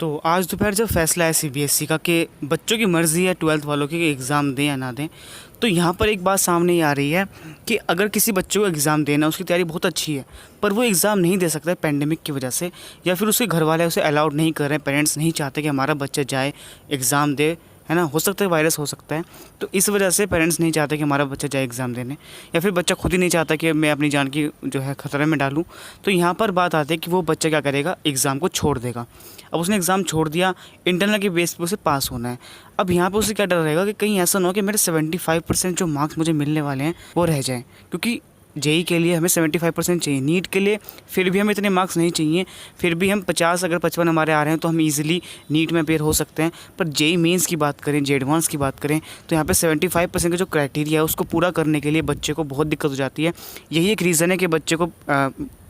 तो आज दोपहर जब फैसला है सीबीएसई का कि बच्चों की मर्ज़ी है 12th वालों की कि एग्ज़ाम दें या ना दें, तो यहाँ पर एक बात सामने ये आ रही है कि अगर किसी बच्चे को एग्ज़ाम देना, उसकी तैयारी बहुत अच्छी है, पर वो एग्ज़ाम नहीं दे सकता है पैंडेमिक की वजह से, या फिर उसके घर वाले उसे अलाउड नहीं कर रहे हैं, पेरेंट्स नहीं चाहते कि हमारा बच्चा जाए एग्ज़ाम दे, है ना। हो सकता है वायरस हो सकता है, तो इस वजह से पेरेंट्स नहीं चाहते कि हमारा बच्चा जाए एग्ज़ाम देने, या फिर बच्चा खुद ही नहीं चाहता कि मैं अपनी जान की जो है खतरे में डालूँ। तो यहाँ पर बात आती है कि वो बच्चा क्या करेगा, एग्ज़ाम को छोड़ देगा। अब उसने एग्ज़ाम छोड़ दिया, इंटरनल के बेस पे उसे पास होना है। अब यहाँ पे उसे क्या डर रहेगा कि कहीं ऐसा ना हो कि मेरे 75% जो मार्क्स मुझे मिलने वाले हैं वो रह जाएँ, क्योंकि जेई के लिए हमें 75% चाहिए, नीट के लिए फिर भी हमें इतने मार्क्स नहीं चाहिए, फिर भी हम 50 अगर 55 हमारे आ रहे हैं तो हम इजीली नीट में अपेयर हो सकते हैं। पर जेई मेंस की बात करें, जे एडवांस की बात करें, तो यहाँ पे 75% का जो क्राइटेरिया है उसको पूरा करने के लिए बच्चे को बहुत दिक्कत हो जाती है। यही एक रीज़न है कि बच्चे को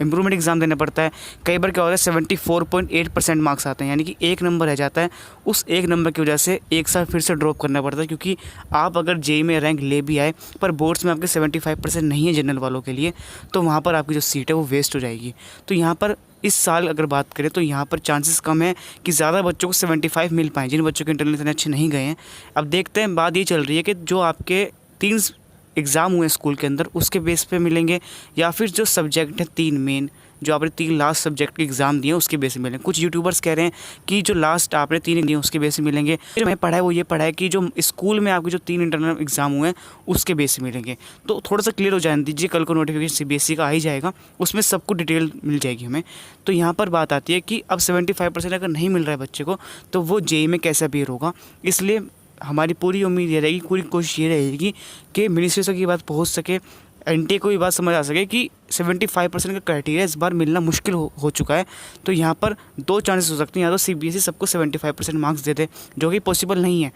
इम्प्रूवमेंट एग्ज़ाम देना पड़ता है। कई बार क्या होता है 74.8% मार्क्स आते हैं, यानी कि एक नंबर रह जाता है। उस एक नंबर की वजह से एक साल फिर से ड्रॉप करना पड़ता है, क्योंकि आप अगर जेई में रैंक ले भी आए पर बोर्ड्स में आपके 75% नहीं है जनरल वालों के लिए, तो वहाँ पर आपकी जो सीट है वो वेस्ट हो जाएगी। तो यहाँ पर इस साल अगर बात करें तो यहाँ पर चांसेस कम है कि ज़्यादा बच्चों को 75 मिल पाएँ, जिन बच्चों के इंटरनल इतने अच्छे नहीं गए हैं। अब देखते हैं, बात ये चल रही है कि जो आपके 3 एग्ज़ाम हुए स्कूल के अंदर उसके बेस पे मिलेंगे, या फिर जो सब्जेक्ट है 3 मेन, जो आपने 3 लास्ट सब्जेक्ट के एग्ज़ाम दिए उसके बेस पे मिलेंगे। कुछ यूट्यूबर्स कह रहे हैं कि जो लास्ट आपने 3 दिए उसके बेस पे मिलेंगे। जो मैं पढ़ा है वो ये पढ़ा है कि जो स्कूल में आपके जो 3 इंटरनल एग्ज़ाम हुए हैं उसके बेस पे मिलेंगे। तो थोड़ा सा क्लियर हो जाने दीजिए, कल को नोटिफिकेशन सीबीएसई का आ ही जाएगा, उसमें सब कुछ डिटेल मिल जाएगी हमें। तो यहाँ पर बात आती है कि अब 75% अगर नहीं मिल रहा है बच्चे को, तो वो जेई में कैसे अपेयर होगा। इसलिए हमारी पूरी उम्मीद ये रहेगी, पूरी कोशिश ये रहेगी कि मिनिस्ट्री तक की बात पहुंच सके, एनटीए को भी बात समझ आ सके कि 75% का क्राइटेरिया इस बार मिलना मुश्किल हो चुका है। तो यहाँ पर 2 चांसेस हो सकते हैं, या तो सीबीएसई सबको 75% मार्क्स दे दे, जो कि पॉसिबल नहीं है।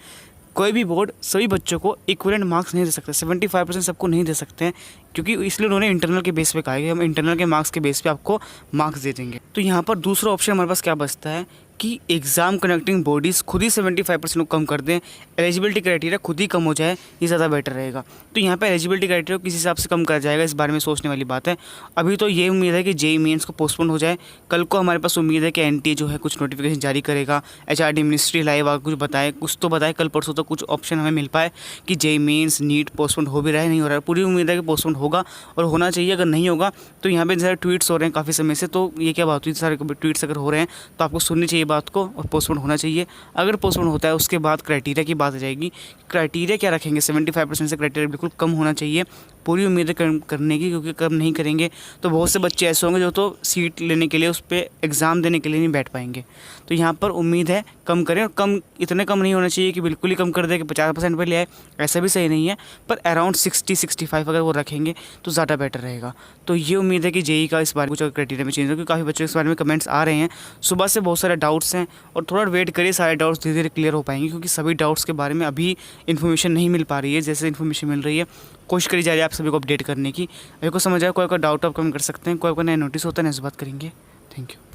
कोई भी बोर्ड सभी बच्चों को इक्विवेलेंट मार्क्स नहीं दे सकता, 75% सबको नहीं दे सकते हैं, क्योंकि इसलिए उन्होंने इंटरनल के बेस पे कहा है कि हम इंटरनल के मार्क्स के बेस पे आपको मार्क्स दे देंगे। तो यहाँ पर दूसरा ऑप्शन हमारे पास क्या बचता है कि एग्ज़ाम कंडक्टिंग बॉडीज़ खुद ही 75% को कम कर दें, एलिजिबिलिटी क्राइटेरिया खुद ही कम हो जाए, ये ज़्यादा बेटर रहेगा। तो यहाँ पर एलिजिबिलिटी क्राइटेरिया किस हिसाब से कम कर जाएगा, इस बारे में सोचने वाली बात है। अभी तो ये उम्मीद है कि जेई मेंस को पोस्टपोन हो जाए। कल को हमारे पास उम्मीद है कि एनटीए जो है कुछ नोटिफिकेशन जारी करेगा, एचआरडी मिनिस्ट्री लाइव आकर कुछ बताए, कुछ तो बताए, कल परसों तो कुछ ऑप्शन हमें मिल पाए कि जेई मेंस नीट पोस्टपोन हो भी रहा है, नहीं हो रहा है। पूरी उम्मीद है कि पोस्टपोन होगा और होना चाहिए। अगर नहीं होगा तो यहाँ पे सारे ट्वीट्स हो रहे हैं काफ़ी समय से, तो ये क्या बात हुई, सारे ट्वीट्स अगर हो रहे हैं तो आपको सुननी चाहिए बात को और पोस्टपोन होना चाहिए। अगर पोस्टपोन होता है उसके बाद क्राइटेरिया की बात आ जाएगी। क्राइटेरिया क्या रखेंगे, 75% से क्राइटेरिया बिल्कुल कम होना चाहिए। पूरी उम्मीद है करने की, क्योंकि कम नहीं करेंगे तो बहुत से बच्चे ऐसे होंगे जो तो सीट लेने के लिए, उस पर एग्ज़ाम देने के लिए नहीं बैठ पाएंगे। तो यहाँ पर उम्मीद है कम करें, और कम इतने कम नहीं होना चाहिए कि बिल्कुल ही कम कर दे कि 50% पर ले आए, ऐसा भी सही नहीं है। पर अराउंड 60-65 अगर वो रखेंगे तो ज़्यादा बेटर रहेगा। तो ये उम्मीद है कि जेई का इस बार कुछ क्राइटेरिया में चेंज हो, क्योंकि काफ़ी बच्चों इस बारे में कमेंट्स आ रहे हैं। सुबह से बहुत सारे डाउट्स हैं, और थोड़ा वेट करिए, सारे डाउट्स धीरे धीरे क्लियर हो पाएंगे, क्योंकि सभी डाउट्स के बारे में अभी इन्फॉर्मेशन नहीं मिल पा रही है। जैसे इन्फॉर्मेशन मिल रही है कोशिश करी जा रही है आप सभी को अपडेट करने की। अगर को समझ आए, कोई डाउट आप कमेंट कर सकते हैं, कोई नया नोटिस होता है ना, इस बात करेंगे। Thank you.